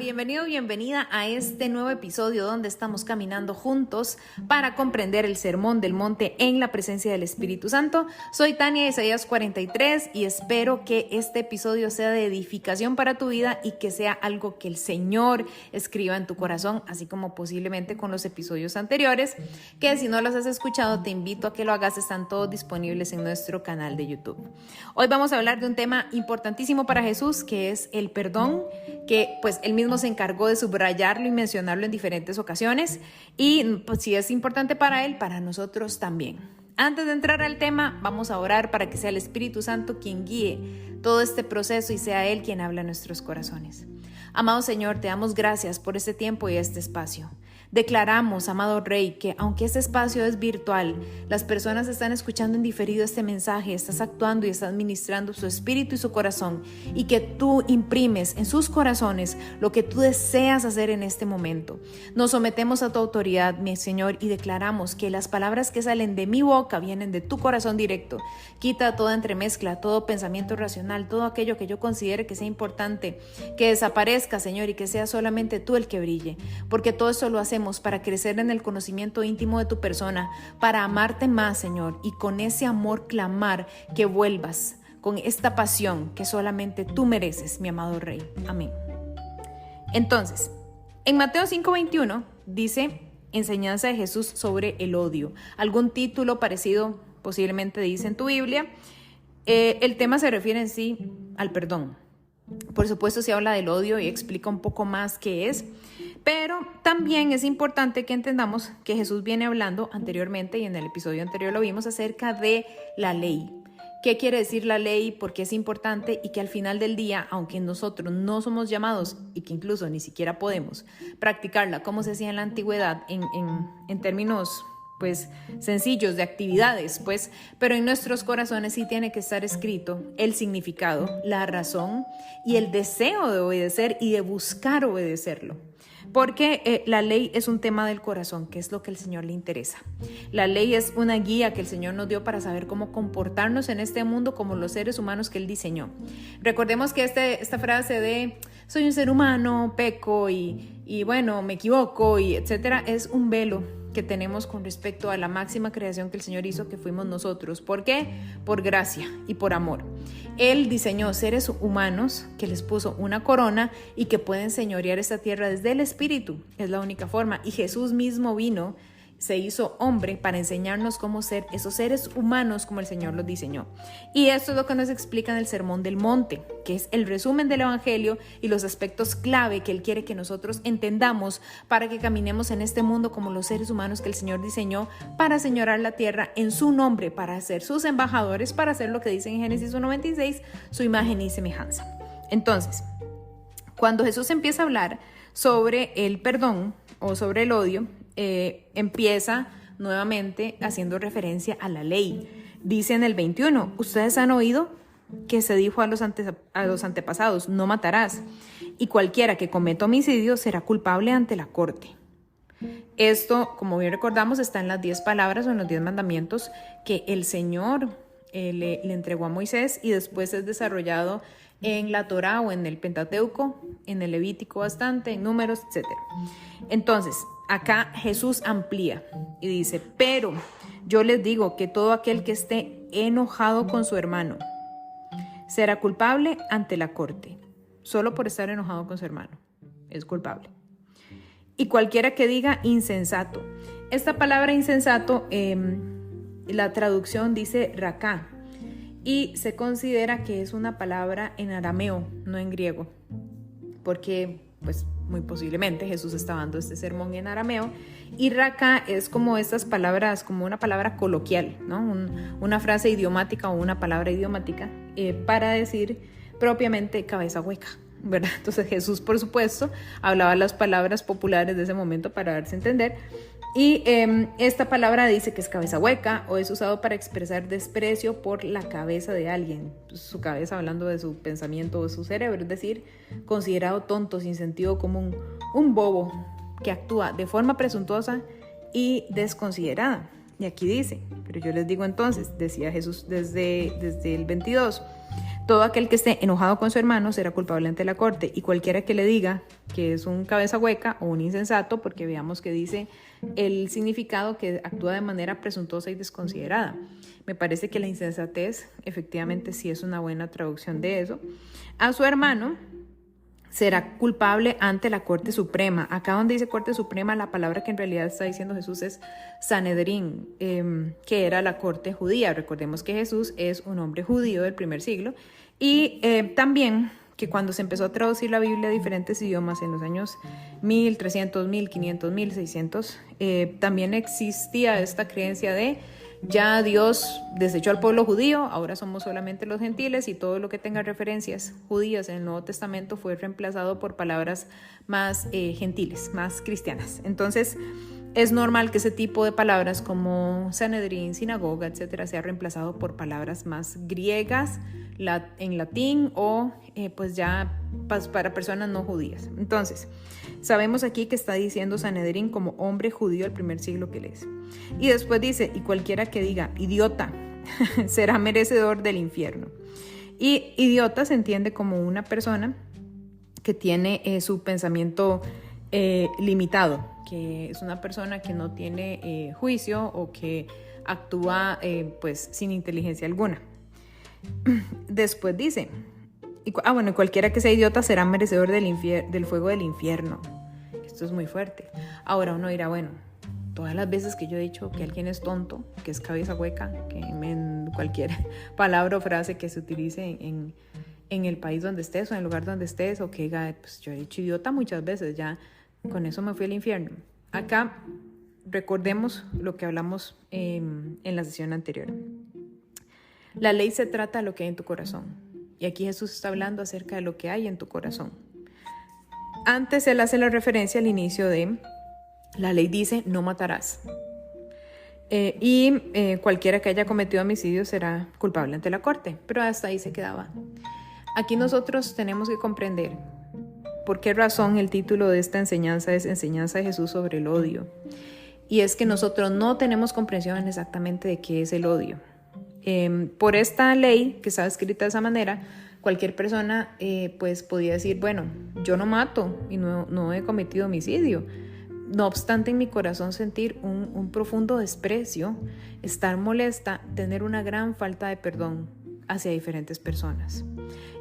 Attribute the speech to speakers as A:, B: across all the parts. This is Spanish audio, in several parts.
A: Bienvenido, bienvenida a este nuevo episodio donde estamos caminando juntos para comprender el Sermón del Monte en la presencia del Espíritu Santo. Soy Tania de Isaías 43 y espero que este episodio sea de edificación para tu vida y que sea algo que el Señor escriba en tu corazón, así como posiblemente con los episodios anteriores, que si no los has escuchado te invito a que lo hagas, están todos disponibles en nuestro canal de YouTube. Hoy vamos a hablar de un tema importantísimo para Jesús, que es el perdón, que pues él mismo se encargó de subrayarlo y mencionarlo en diferentes ocasiones, y pues si es importante para él, para nosotros también. Antes de entrar al tema, vamos a orar para que sea el Espíritu Santo quien guíe todo este proceso y sea Él quien habla en nuestros corazones. Amado Señor, te damos gracias por este tiempo y este espacio. Declaramos, amado Rey, que aunque este espacio es virtual, las personas están escuchando en diferido este mensaje, estás actuando y estás ministrando su espíritu y su corazón, y que tú imprimes en sus corazones lo que tú deseas hacer en este momento. Nos sometemos a tu autoridad, mi Señor, y declaramos que las palabras que salen de mi boca vienen de tu corazón directo. Quita toda entremezcla, todo pensamiento racional, todo aquello que yo considere que sea importante, que desaparezca, Señor, y que sea solamente tú el que brille, porque todo esto lo hacemos para crecer en el conocimiento íntimo de tu persona, para amarte más, Señor, y con ese amor clamar que vuelvas con esta pasión que solamente tú mereces, mi amado Rey. Amén. Entonces, en Mateo 5:21 dice enseñanza de Jesús sobre el odio. Algún título parecido posiblemente dice en tu Biblia. El tema se refiere en sí al perdón. Por supuesto, se habla del odio y explica un poco más qué es, pero también es importante que entendamos que Jesús viene hablando anteriormente, y en el episodio anterior lo vimos, acerca de la ley. ¿Qué quiere decir la ley? ¿Por qué es importante? Y que al final del día, aunque nosotros no somos llamados y que incluso ni siquiera podemos practicarla como se hacía en la antigüedad en términos pues sencillos de actividades, pues, pero en nuestros corazones sí tiene que estar escrito el significado, la razón y el deseo de obedecer y de buscar obedecerlo. Porque la ley es un tema del corazón, que es lo que al Señor le interesa. La ley es una guía que el Señor nos dio para saber cómo comportarnos en este mundo como los seres humanos que Él diseñó. Recordemos que esta frase de soy un ser humano, peco y bueno, me equivoco y etcétera, es un velo que tenemos con respecto a la máxima creación que el Señor hizo, que fuimos nosotros. ¿Por qué? Por gracia y por amor. Él diseñó seres humanos que les puso una corona y que pueden señorear esta tierra desde el Espíritu. Es la única forma. Y Jesús mismo vino, se hizo hombre para enseñarnos cómo ser esos seres humanos como el Señor los diseñó. Y esto es lo que nos explica en el Sermón del Monte, que es el resumen del Evangelio y los aspectos clave que Él quiere que nosotros entendamos para que caminemos en este mundo como los seres humanos que el Señor diseñó para señorar la tierra en su nombre, para ser sus embajadores, para hacer lo que dice en Génesis 1:26, su imagen y semejanza. Entonces, cuando Jesús empieza a hablar sobre el perdón o sobre el odio, empieza nuevamente haciendo referencia a la ley. Dice en el 21, ustedes han oído que se dijo a los antepasados, no matarás, y cualquiera que cometa homicidio será culpable ante la corte. Esto, como bien recordamos, está en las 10 palabras o en los 10 mandamientos que el Señor le entregó a Moisés, y después es desarrollado en la Torá o en el Pentateuco, en el Levítico bastante, en Números, etc. Entonces, acá Jesús amplía y dice, pero yo les digo que todo aquel que esté enojado con su hermano será culpable ante la corte. Solo por estar enojado con su hermano es culpable. Y cualquiera que diga insensato. Esta palabra insensato, la traducción dice raká, y se considera que es una palabra en arameo, no en griego, porque pues muy posiblemente Jesús estaba dando este sermón en arameo, y raká es como estas palabras, como una palabra coloquial, ¿no? Una frase idiomática o una palabra idiomática para decir propiamente cabeza hueca, ¿verdad? Entonces Jesús, por supuesto, hablaba las palabras populares de ese momento para darse a entender. Y esta palabra dice que es cabeza hueca, o es usado para expresar desprecio por la cabeza de alguien, su cabeza hablando de su pensamiento o de su cerebro, es decir, considerado tonto, sin sentido común, un bobo que actúa de forma presuntuosa y desconsiderada. Y aquí dice, pero yo les digo entonces, decía Jesús desde el 22, Todo aquel que esté enojado con su hermano será culpable ante la corte, y cualquiera que le diga que es un cabeza hueca o un insensato, porque veamos que dice el significado, que actúa de manera presuntuosa y desconsiderada. Me parece que la insensatez efectivamente sí es una buena traducción de eso. A su hermano será culpable ante la Corte Suprema. Acá donde dice Corte Suprema, la palabra que en realidad está diciendo Jesús es Sanedrín, que era la corte judía. Recordemos que Jesús es un hombre judío del primer siglo, y también que cuando se empezó a traducir la Biblia a diferentes idiomas en los años 1300, 1500, 1600, también existía esta creencia de ya Dios desechó al pueblo judío, ahora somos solamente los gentiles, y todo lo que tenga referencias judías en el Nuevo Testamento fue reemplazado por palabras más gentiles, más cristianas. Entonces es normal que ese tipo de palabras como Sanedrín, sinagoga, etcétera, sea reemplazado por palabras más griegas en latín o pues ya para personas no judías. Entonces sabemos aquí que está diciendo Sanedrín como hombre judío del primer siglo que lees. Y después dice, y cualquiera que diga idiota será merecedor del infierno. Y idiota se entiende como una persona que tiene su pensamiento limitado, que es una persona que no tiene juicio o que actúa pues sin inteligencia alguna. Después dice, cualquiera que sea idiota será merecedor del fuego del infierno. Esto es muy fuerte. Ahora uno dirá, bueno, todas las veces que yo he dicho que alguien es tonto, que es cabeza hueca, que en cualquier palabra o frase que se utilice en el país donde estés o en el lugar donde estés, o que diga, pues yo he dicho idiota muchas veces, ya con eso me fui al infierno. Acá recordemos lo que hablamos en la sesión anterior. La ley se trata de lo que hay en tu corazón. Y aquí Jesús está hablando acerca de lo que hay en tu corazón. Antes él hace la referencia al inicio de la ley, dice no matarás. Cualquiera que haya cometido homicidio será culpable ante la corte. Pero hasta ahí se quedaba. Aquí nosotros tenemos que comprender por qué razón el título de esta enseñanza es Enseñanza de Jesús sobre el odio. Y es que nosotros no tenemos comprensión exactamente de qué es el odio. Por esta ley que estaba escrita de esa manera, cualquier persona pues podía decir, bueno, yo no mato y no he cometido homicidio. No obstante, en mi corazón sentir un profundo desprecio, estar molesta, tener una gran falta de perdón hacia diferentes personas.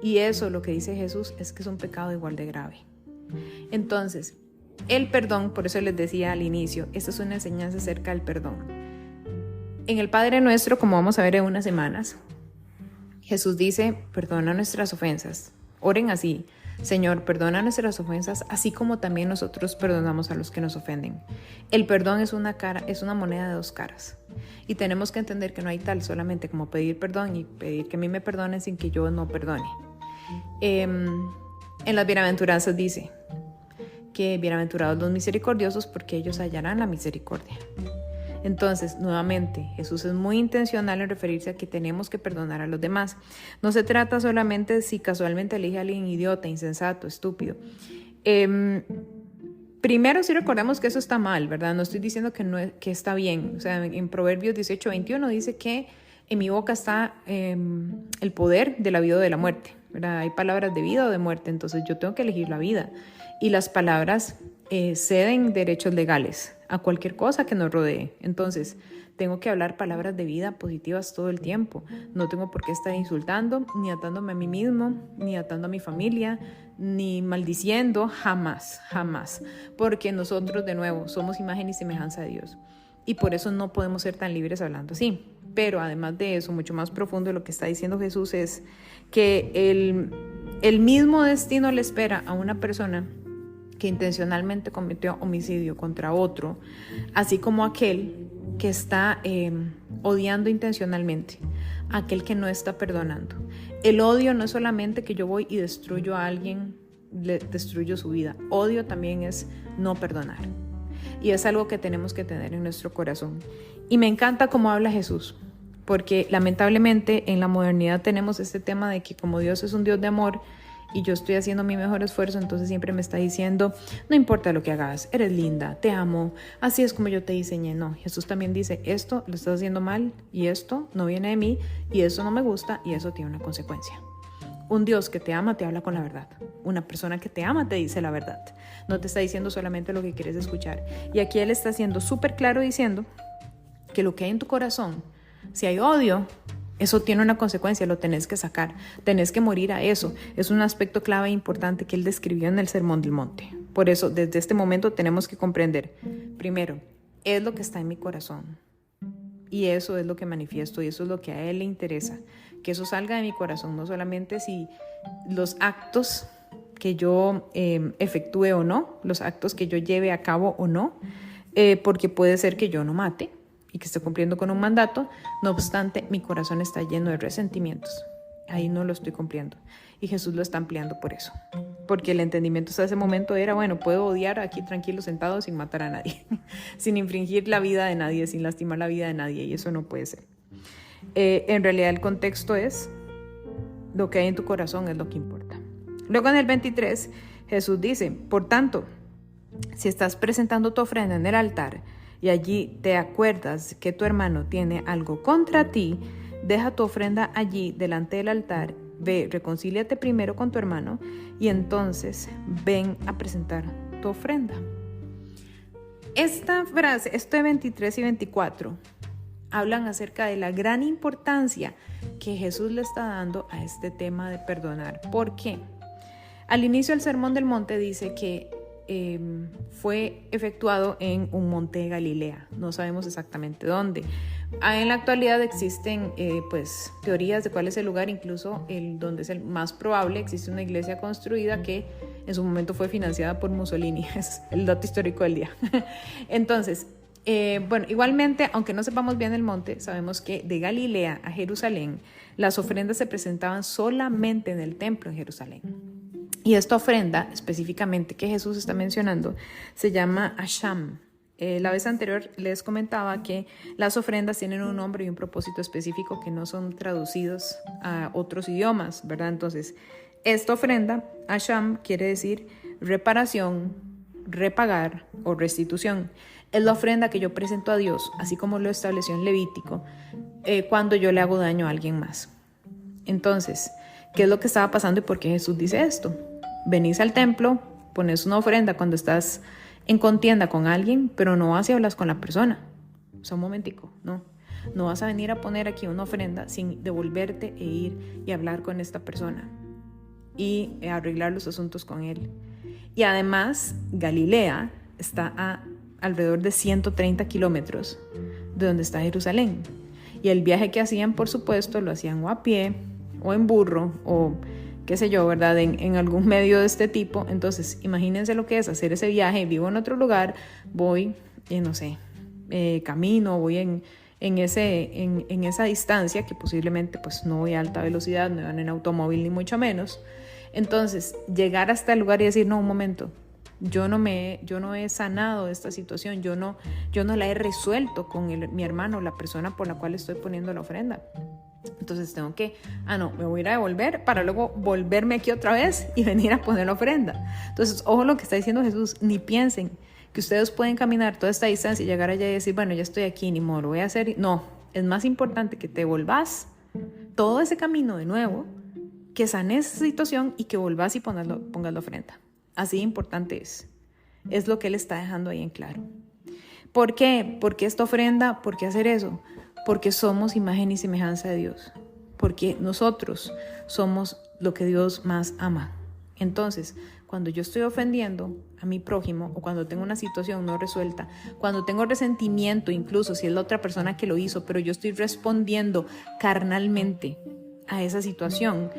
A: Y eso, lo que dice Jesús, es que es un pecado igual de grave. Entonces, el perdón, por eso les decía al inicio, esta es una enseñanza acerca del perdón. En el Padre Nuestro, como vamos a ver en unas semanas, Jesús dice, perdona nuestras ofensas. Oren así, Señor, perdona nuestras ofensas, así como también nosotros perdonamos a los que nos ofenden. El perdón es una moneda de dos caras. Y tenemos que entender que no hay tal solamente como pedir perdón y pedir que a mí me perdonen sin que yo no perdone. En las bienaventuranzas dice que bienaventurados los misericordiosos porque ellos hallarán la misericordia. Entonces, nuevamente, Jesús es muy intencional en referirse a que tenemos que perdonar a los demás. No se trata solamente si casualmente elige a alguien idiota, insensato, estúpido. Primero, sí recordemos que eso está mal, ¿verdad? No estoy diciendo que está bien. O sea, en Proverbios 18:21 dice que en mi boca está el poder de la vida o de la muerte, ¿verdad? Hay palabras de vida o de muerte, entonces yo tengo que elegir la vida. Y las palabras ceden derechos legales a cualquier cosa que nos rodee. Entonces, tengo que hablar palabras de vida positivas todo el tiempo. No tengo por qué estar insultando, ni atándome a mí mismo, ni atando a mi familia, ni maldiciendo, jamás, jamás. Porque nosotros, de nuevo, somos imagen y semejanza de Dios. Y por eso no podemos ser tan libres hablando así. Pero además de eso, mucho más profundo, lo que está diciendo Jesús es que el mismo destino le espera a una persona que intencionalmente cometió homicidio contra otro, así como aquel que está odiando intencionalmente, aquel que no está perdonando. El odio no es solamente que yo voy y destruyo a alguien, le destruyo su vida. Odio también es no perdonar. Y es algo que tenemos que tener en nuestro corazón. Y me encanta cómo habla Jesús, porque lamentablemente en la modernidad tenemos este tema de que como Dios es un Dios de amor, y yo estoy haciendo mi mejor esfuerzo, entonces siempre me está diciendo, no importa lo que hagas, eres linda, te amo, así es como yo te diseñé. No, Jesús también dice, esto lo estás haciendo mal, y esto no viene de mí, y eso no me gusta, y eso tiene una consecuencia. Un Dios que te ama te habla con la verdad. Una persona que te ama te dice la verdad. No te está diciendo solamente lo que quieres escuchar. Y aquí Él está siendo súper claro diciendo que lo que hay en tu corazón, si hay odio, eso tiene una consecuencia, lo tenés que sacar. Tenés que morir a eso. Es un aspecto clave e importante que Él describió en el Sermón del Monte. Por eso, desde este momento tenemos que comprender, primero, es lo que está en mi corazón. Y eso es lo que manifiesto y eso es lo que a Él le interesa. Que eso salga de mi corazón, no solamente si los actos que yo efectúe o no, los actos que yo lleve a cabo o no, porque puede ser que yo no mate y que esté cumpliendo con un mandato, no obstante, mi corazón está lleno de resentimientos. Ahí no lo estoy cumpliendo. Y Jesús lo está ampliando por eso. Porque el entendimiento hasta ese momento era, bueno, puedo odiar aquí tranquilo sentado sin matar a nadie, sin infringir la vida de nadie, sin lastimar la vida de nadie, y eso no puede ser. En realidad el contexto es lo que hay en tu corazón es lo que importa. Luego en el 23 Jesús dice, por tanto, si estás presentando tu ofrenda en el altar y allí te acuerdas que tu hermano tiene algo contra ti, deja tu ofrenda allí delante del altar, ve, reconcíliate primero con tu hermano y entonces ven a presentar tu ofrenda. Esta frase, esto de 23 y 24, hablan acerca de la gran importancia que Jesús le está dando a este tema de perdonar. ¿Por qué? Al inicio del Sermón del Monte dice que fue efectuado en un monte de Galilea. No sabemos exactamente dónde. En la actualidad existen teorías de cuál es el lugar, incluso el donde es el más probable. Existe una iglesia construida que en su momento fue financiada por Mussolini. Es el dato histórico del día. Entonces, igualmente, aunque no sepamos bien el monte, sabemos que de Galilea a Jerusalén las ofrendas se presentaban solamente en el templo en Jerusalén. Y esta ofrenda específicamente que Jesús está mencionando se llama Asham. La vez anterior les comentaba que las ofrendas tienen un nombre y un propósito específico que no son traducidos a otros idiomas, ¿verdad? Entonces, esta ofrenda, Asham, quiere decir reparación, repagar o restitución. Es la ofrenda que yo presento a Dios, así como lo estableció en Levítico, cuando yo le hago daño a alguien más. Entonces, ¿qué es lo que estaba pasando y por qué Jesús dice esto? Venís al templo, pones una ofrenda cuando estás en contienda con alguien, pero no vas y hablas con la persona. O sea, un momentico, no vas a venir a poner aquí una ofrenda sin devolverte e ir y hablar con esta persona y arreglar los asuntos con él. Y además, Galilea está a alrededor de 130 kilómetros de donde está Jerusalén. Y el viaje que hacían, por supuesto, lo hacían o a pie, o en burro, o qué sé yo, ¿verdad? En algún medio de este tipo. Entonces, imagínense lo que es hacer ese viaje. Vivo en otro lugar, voy, camino, voy en esa distancia que posiblemente pues no voy a alta velocidad, no van en automóvil ni mucho menos. Entonces, llegar hasta el lugar y decir, no, un momento, yo no he sanado esta situación, yo no la he resuelto con mi hermano, la persona por la cual estoy poniendo la ofrenda. Entonces tengo que, me voy a ir a devolver para luego volverme aquí otra vez y venir a poner la ofrenda. Entonces, ojo lo que está diciendo Jesús, ni piensen que ustedes pueden caminar toda esta distancia y llegar allá y decir, bueno, ya estoy aquí, ni modo, lo voy a hacer. No, es más importante que te volvás todo ese camino de nuevo, que sanes esa situación y que volvás y pongas la ofrenda. Así de importante es lo que Él está dejando ahí en claro. ¿Por qué? ¿Por qué esta ofrenda? ¿Por qué hacer eso? Porque somos imagen y semejanza de Dios. Porque nosotros somos lo que Dios más ama. Entonces, cuando yo estoy ofendiendo a mi prójimo o cuando tengo una situación no resuelta, cuando tengo resentimiento, incluso si es la otra persona que lo hizo, pero yo estoy respondiendo carnalmente a esa situación,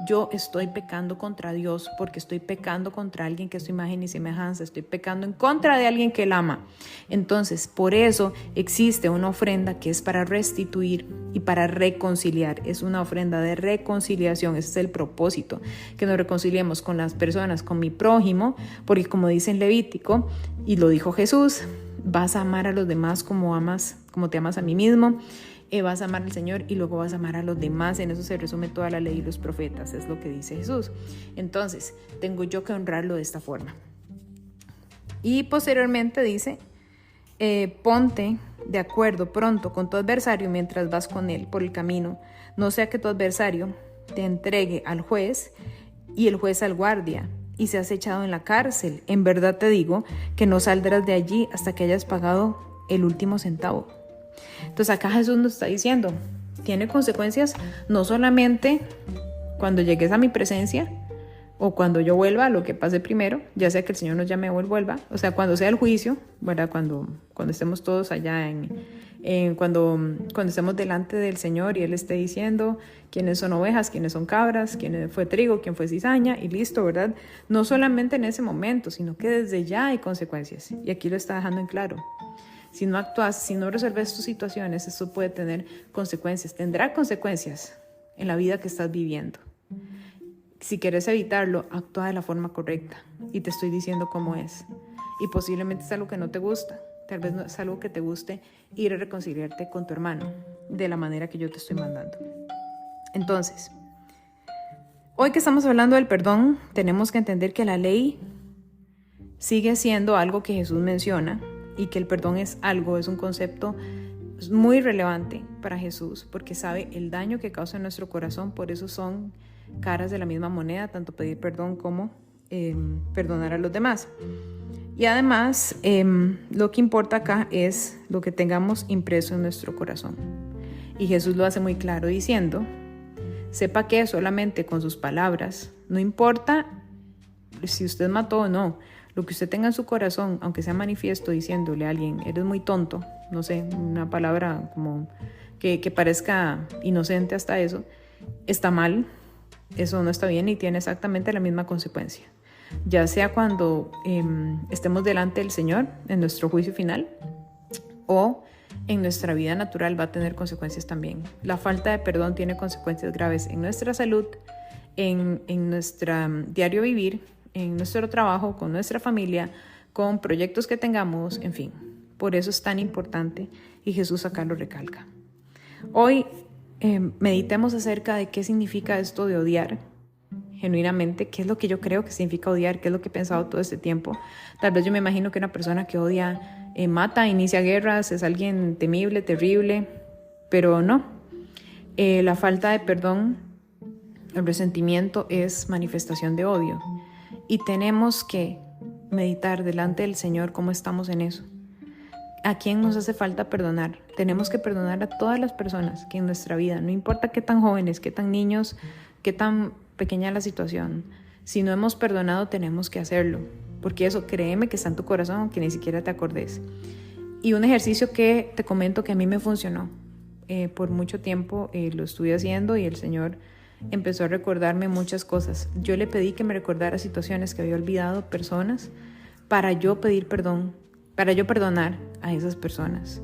A: yo estoy pecando contra Dios porque estoy pecando contra alguien que es su imagen y semejanza, estoy pecando en contra de alguien que Él ama. Entonces, por eso existe una ofrenda que es para restituir y para reconciliar. Es una ofrenda de reconciliación, ese es el propósito, que nos reconciliemos con las personas, con mi prójimo, porque como dice en Levítico, y lo dijo Jesús, vas a amar a los demás como te amas a mí mismo. Vas a amar al Señor y luego vas a amar a los demás. En eso se resume toda la ley y los profetas, es lo que dice Jesús. Entonces, tengo yo que honrarlo de esta forma. Y posteriormente dice, ponte de acuerdo pronto con tu adversario mientras vas con él por el camino. No sea que tu adversario te entregue al juez y el juez al guardia y seas echado en la cárcel. En verdad te digo que no saldrás de allí hasta que hayas pagado el último centavo. Entonces acá Jesús nos está diciendo, tiene consecuencias no solamente cuando llegues a mi presencia o cuando yo vuelva, a lo que pase primero, ya sea que el Señor nos llame o Él vuelva, o sea, cuando sea el juicio, ¿verdad? Cuando estemos todos allá cuando estemos delante del Señor y Él esté diciendo quiénes son ovejas, quiénes son cabras, quién fue trigo, quién fue cizaña, y listo, ¿verdad? No solamente en ese momento, sino que desde ya hay consecuencias, y aquí lo está dejando en claro. Si no actúas, si no resuelves tus situaciones, eso puede tener consecuencias, tendrá consecuencias en la vida que estás viviendo. Si quieres evitarlo, actúa de la forma correcta, y te estoy diciendo cómo es. Y posiblemente es algo que no te gusta, tal vez no es algo que te guste ir a reconciliarte con tu hermano de la manera que yo te estoy mandando. Entonces, hoy que estamos hablando del perdón, tenemos que entender que la ley sigue siendo algo que Jesús menciona y que el perdón es un concepto muy relevante para Jesús porque sabe el daño que causa en nuestro corazón. Por eso son caras de la misma moneda, tanto pedir perdón como perdonar a los demás. Y además, lo que importa acá es lo que tengamos impreso en nuestro corazón. Y Jesús lo hace muy claro diciendo, sepa que solamente con sus palabras, no importa si usted mató o no, lo que usted tenga en su corazón, aunque sea manifiesto diciéndole a alguien, eres muy tonto, no sé, una palabra como que parezca inocente hasta eso, está mal, eso no está bien y tiene exactamente la misma consecuencia. Ya sea cuando estemos delante del Señor en nuestro juicio final o en nuestra vida natural va a tener consecuencias también. La falta de perdón tiene consecuencias graves en nuestra salud, en nuestro diario vivir, en nuestro trabajo, con nuestra familia, con proyectos que tengamos, en fin. Por eso es tan importante y Jesús acá lo recalca. Hoy meditemos acerca de qué significa esto de odiar genuinamente, qué es lo que yo creo que significa odiar, qué es lo que he pensado todo este tiempo. Tal vez yo me imagino que una persona que odia mata, inicia guerras, es alguien temible, terrible, pero no. La falta de perdón, el resentimiento es manifestación de odio y tenemos que meditar delante del Señor cómo estamos en eso. ¿A quién nos hace falta perdonar? Tenemos que perdonar a todas las personas que en nuestra vida, no importa qué tan jóvenes, qué tan niños, qué tan pequeña la situación, si no hemos perdonado tenemos que hacerlo, porque eso créeme que está en tu corazón aunque ni siquiera te acordes. Y un ejercicio que te comento que a mí me funcionó por mucho tiempo, lo estuve haciendo y el Señor empezó a recordarme muchas cosas. Yo le pedí que me recordara situaciones que había olvidado, personas, para yo pedir perdón, para yo perdonar a esas personas.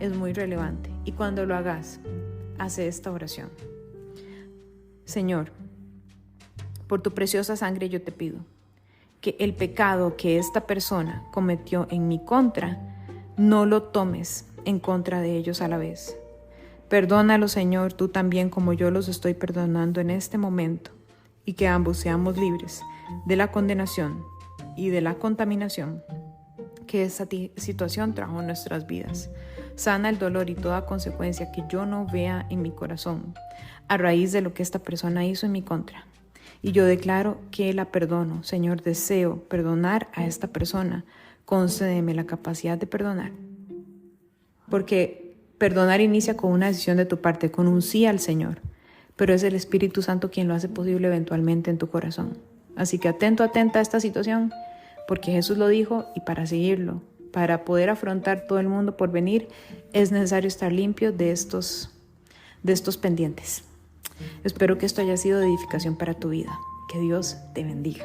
A: Es muy relevante. Y cuando lo hagas, hace esta oración. Señor, por tu preciosa sangre yo te pido que el pecado que esta persona cometió en mi contra, no lo tomes en contra de ellos a la vez. Perdónalo, Señor, tú también como yo los estoy perdonando en este momento, y que ambos seamos libres de la condenación y de la contaminación que esta situación trajo en nuestras vidas. Sana el dolor y toda consecuencia que yo no vea en mi corazón a raíz de lo que esta persona hizo en mi contra. Y yo declaro que la perdono. Señor, deseo perdonar a esta persona. Concédeme la capacidad de perdonar. Porque perdonar inicia con una decisión de tu parte, con un sí al Señor. Pero es el Espíritu Santo quien lo hace posible eventualmente en tu corazón. Así que atenta a esta situación, porque Jesús lo dijo y para seguirlo, para poder afrontar todo el mundo por venir, es necesario estar limpio de estos pendientes. Espero que esto haya sido de edificación para tu vida. Que Dios te bendiga.